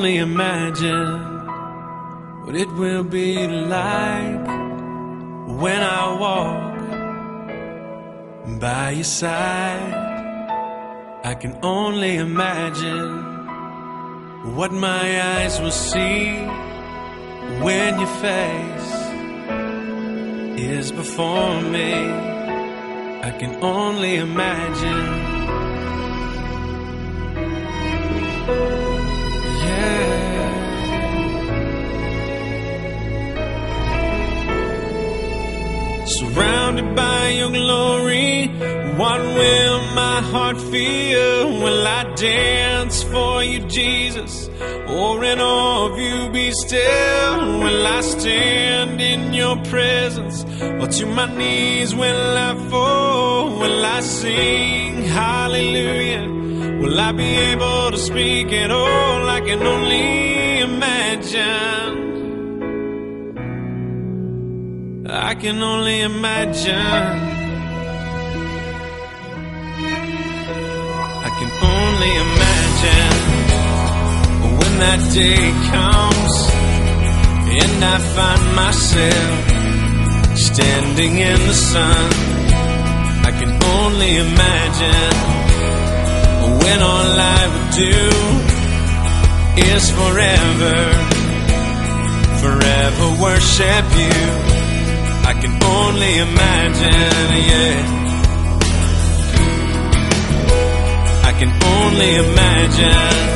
only imagine what it will be like when I walk by your side. I can only imagine what my eyes will see when your face is before me. I can only imagine. Surrounded by your glory, what will my heart feel? Will I dance for you, Jesus? Or in awe of you be still? Will I stand in your presence? Or to my knees will I fall? Will I sing hallelujah? Will I be able to speak at all? I can only imagine. I can only imagine. I can only imagine when that day comes and I find myself standing in the sun. I can only imagine when all I would do is forever worship you. I can only imagine, yeah. I can only imagine.